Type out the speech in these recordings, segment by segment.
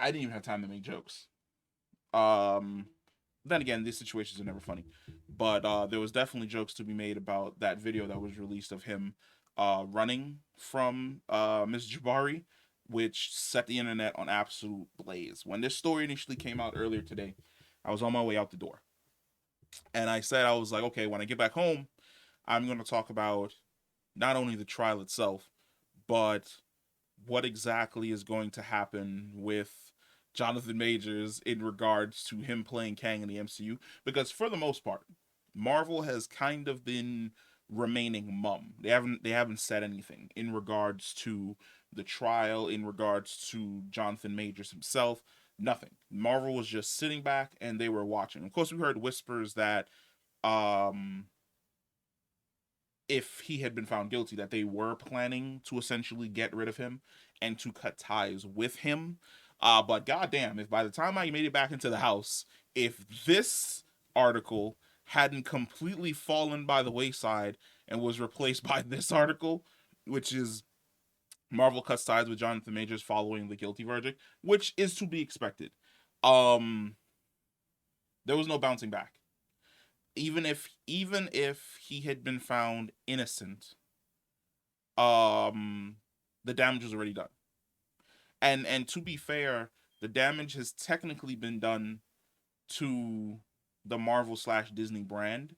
I didn't even have time to make jokes. Um, then again, these situations are never funny, but there was definitely jokes to be made about that video that was released of him running from Miss Jabari, which set the internet on absolute blaze. When this story initially came out earlier today, I was on my way out the door, and I said I was like, okay, when I get back home, I'm going to talk about not only the trial itself, but what exactly is going to happen with Jonathan Majors in regards to him playing Kang in the MCU. Because for the most part, Marvel has kind of been remaining mum. They haven't said anything in regards to the trial, in regards to Jonathan Majors himself. Nothing. Marvel was just sitting back and they were watching. Of course, we heard whispers that um if he had been found guilty, that they were planning to essentially get rid of him and to cut ties with him. But goddamn, if by the time I made it back into the house, if this article hadn't completely fallen by the wayside and was replaced by this article, which is Marvel cuts ties with Jonathan Majors following the guilty verdict, which is to be expected. Um, there was no bouncing back. Even if he had been found innocent, um the damage was already done. And to be fair, the damage has technically been done to the Marvel slash Disney brand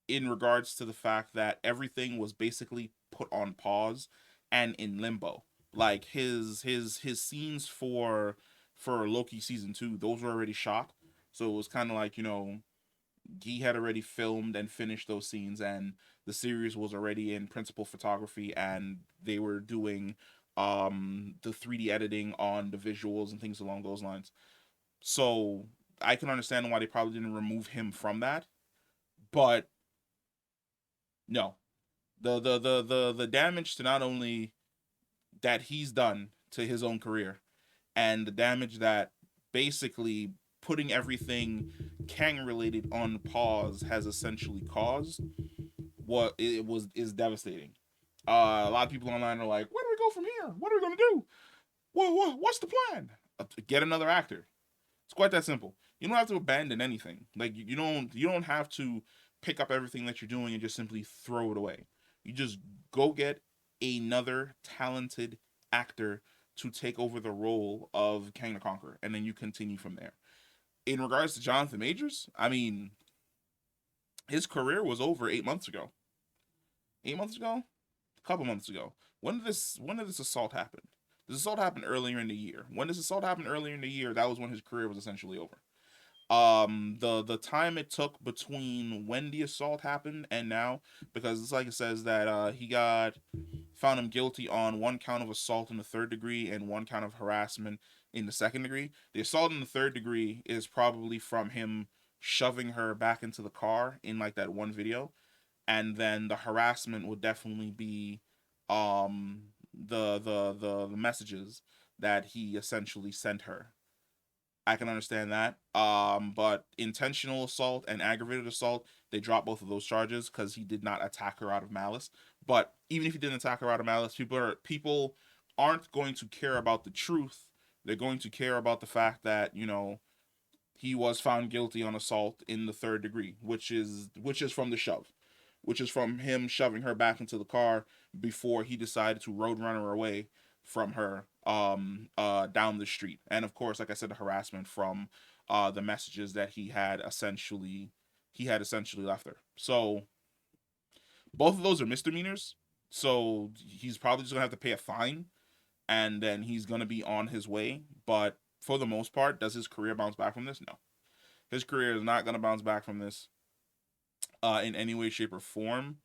in regards to the fact that everything was basically put on pause and in limbo. Like his scenes for Loki season 2, those were already shot. So it was kind of like, he had already filmed and finished those scenes, and the series was already in principal photography, and they were doing the 3D editing on the visuals and things along those lines. So I can understand why they probably didn't remove him from that. But no, the damage to not only that he's done to his own career, and the damage that basically putting everything Kang related on pause has essentially caused, what it was is devastating. A lot of people online are like, "Where do we go from here? What are we gonna do? What's the plan? Get another actor." It's quite that simple. You don't have to abandon anything. Like you don't have to pick up everything that you're doing and just simply throw it away. You just go get another talented actor to take over the role of Kang the Conqueror, and then you continue from there. In regards to Jonathan Majors, I mean, his career was over 8 months ago. 8 months ago, a couple months ago. When did this assault happen? This assault happened earlier in the year. When this assault happened earlier in the year, that was when his career was essentially over. The time it took between when the assault happened and now, because it's like it says that he got found him guilty on one count of assault in the third degree and one count of harassment in the second degree. The assault in the third degree is probably from him shoving her back into the car in like that one video, and then the harassment would definitely be the messages that he essentially sent her. I can understand that. But intentional assault and aggravated assault, they dropped both of those charges because he did not attack her out of malice. But even if he didn't attack her out of malice, people aren't going to care about the truth. They're going to care about the fact that he was found guilty on assault in the third degree, which is from the shove, which is from him shoving her back into the car before he decided to roadrunner her away from her down the street. And of course, like I said, the harassment from the messages that he had essentially left her. So both of those are misdemeanors. So he's probably just gonna have to pay a fine, and then he's gonna be on his way. But for the most part, does his career bounce back from this? No, his career is not gonna bounce back from this in any way, shape, or form.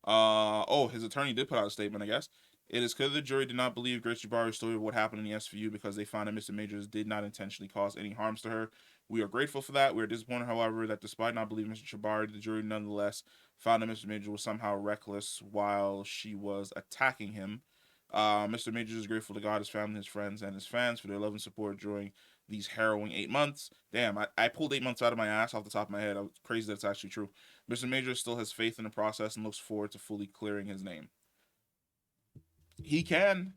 His attorney did put out a statement, I guess. It is clear the jury did not believe Grace Jabari's story of what happened in the SVU because they found that Mr. Majors did not intentionally cause any harms to her. We are grateful for that. We are disappointed, however, that despite not believing Mr. Jabari, the jury nonetheless found that Mr. Majors was somehow reckless while she was attacking him. Mr. Majors is grateful to God, his family, his friends, and his fans for their love and support during these harrowing 8 months. Damn, I pulled 8 months out of my ass off the top of my head. I was crazy that it's actually true. Mr. Major still has faith in the process and looks forward to fully clearing his name. He can.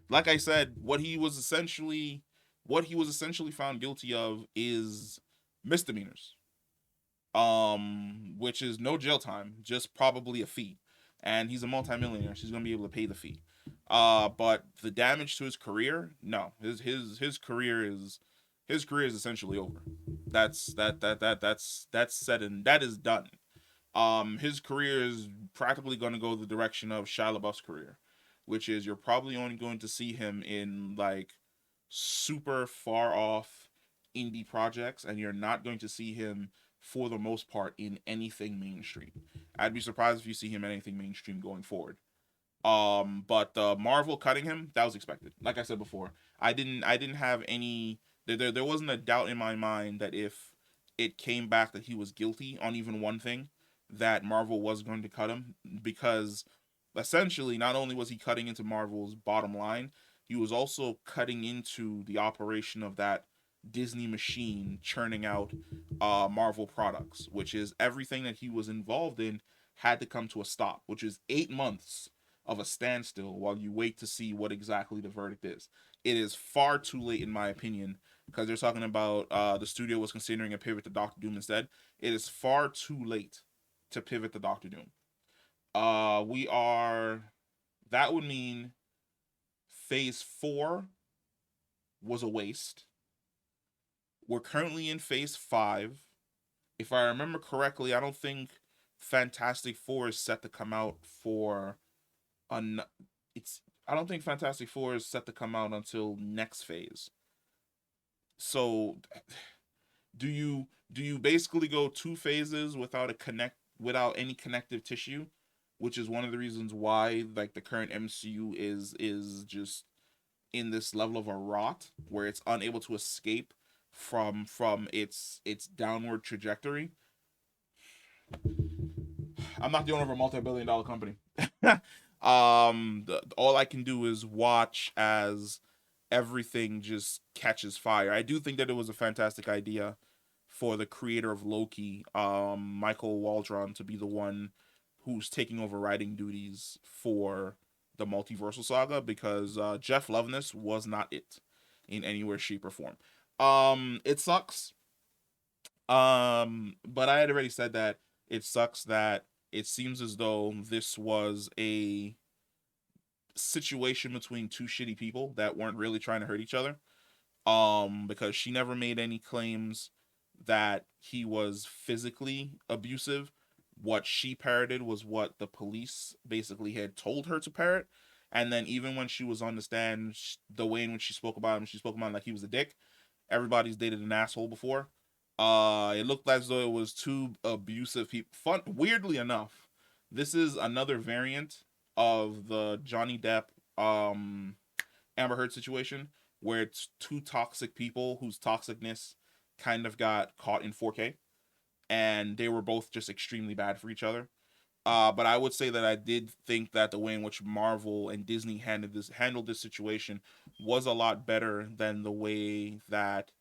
Like I said, what he was essentially what he was essentially found guilty of is misdemeanors, which is no jail time, just probably a fee. And he's a multimillionaire, so he's gonna be able to pay the fee. But the damage to his career, no, his career is essentially over. That's said and that is done. His career is practically going to go the direction of Shia LaBeouf's career, which is you're probably only going to see him in like super far off indie projects, and you're not going to see him for the most part in anything mainstream. I'd be surprised if you see him in anything mainstream going forward. But Marvel cutting him, that was expected. Like I said before, I didn't have any there wasn't a doubt in my mind that if it came back that he was guilty on even one thing, that Marvel was going to cut him, because essentially not only was he cutting into Marvel's bottom line, he was also cutting into the operation of that Disney machine churning out Marvel products, which is everything that he was involved in had to come to a stop, which is 8 months of a standstill while you wait to see what exactly the verdict is. It is far too late, in my opinion, because they're talking about the studio was considering a pivot to Doctor Doom instead. It is far too late to pivot to Doctor Doom. We are. That would mean Phase 4 was a waste. We're currently in Phase 5. If I remember correctly, I don't think Fantastic Four is set to come out for an. It's. I don't think Fantastic Four is set to come out until next phase. So, do you basically go 2 phases without without any connective tissue, which is one of the reasons why like the current MCU is just in this level of a rot where it's unable to escape from its downward trajectory. I'm not the owner of a multi-billion-dollar company. All I can do is watch as everything just catches fire. I do think that it was a fantastic idea for the creator of Loki, Michael Waldron, to be the one who's taking over writing duties for the multiversal saga, because Jeff Loveness was not it in any way, shape, or form. It sucks. But I had already said that it sucks that it seems as though this was a situation between two shitty people that weren't really trying to hurt each other. Because she never made any claims that he was physically abusive. What she parroted was what the police basically had told her to parrot. And then even when she was on the stand, the way in which she spoke about him, she spoke about him like he was a dick. Everybody's dated an asshole before. It looked as though it was two abusive people. Weirdly enough, this is another variant of the Johnny Depp Amber Heard situation, where it's two toxic people whose toxicness kind of got caught in 4K, and they were both just extremely bad for each other. But I would say that I did think that the way in which Marvel and Disney handled this situation was a lot better than the way that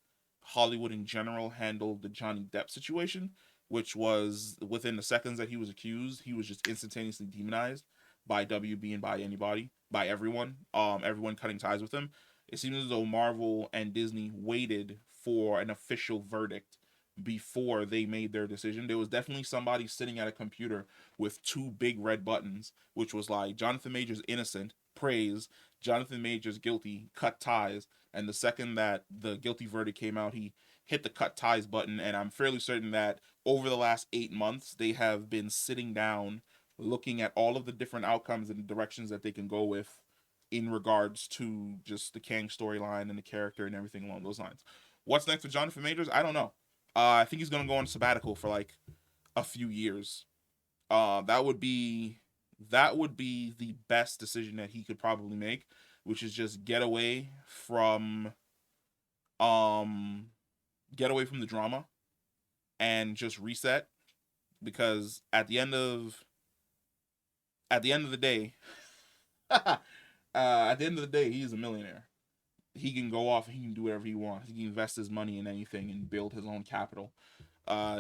Hollywood in general handled the Johnny Depp situation, which was within the seconds that he was accused, he was just instantaneously demonized by WB and by anybody, by everyone, everyone cutting ties with him. It seems as though Marvel and Disney waited for an official verdict before they made their decision. There was definitely somebody sitting at a computer with two big red buttons, which was like Jonathan Majors innocent, praise, Jonathan Majors guilty, cut ties. And the second that the guilty verdict came out, he hit the cut ties button. And I'm fairly certain that over the last 8 months, they have been sitting down looking at all of the different outcomes and directions that they can go with in regards to just the Kang storyline and the character and everything along those lines. What's next for Jonathan Majors? I don't know. I think he's gonna go on sabbatical for like a few years. That would be the best decision that he could probably make, which is just um get away from the drama and just reset, because at the end of the day, at the end of the day, he is a millionaire. He can go off and he can do whatever he wants. He can invest his money in anything and build his own capital.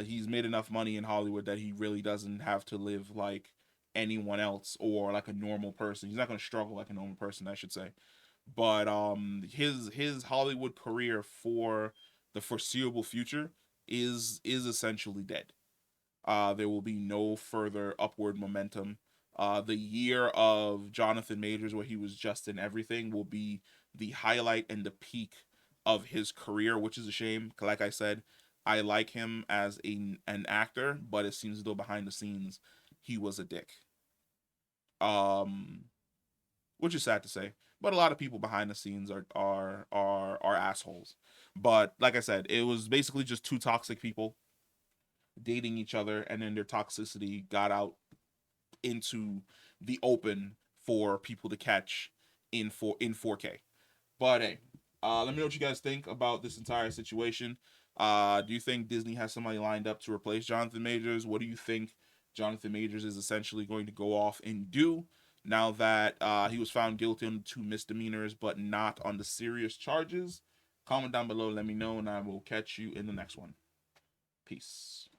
He's made enough money in Hollywood that he really doesn't have to live like anyone else or like a normal person. He's not going to struggle like a normal person, I should say. But his Hollywood career for the foreseeable future is essentially dead. There will be no further upward momentum. The year of Jonathan Majors, where he was just in everything, will be the highlight and the peak of his career, which is a shame. Like I said, I like him as an actor, but it seems as though behind the scenes he was a dick. Um, which is sad to say. But a lot of people behind the scenes are assholes. But like I said, it was basically just two toxic people dating each other, and then their toxicity got out into the open for people to catch in 4K. But hey, let me know what you guys think about this entire situation. Do you think Disney has somebody lined up to replace Jonathan Majors? What do you think Jonathan Majors is essentially going to go off and do now that he was found guilty on 2 misdemeanors, but not on the serious charges? Comment down below, let me know, and I will catch you in the next one. Peace.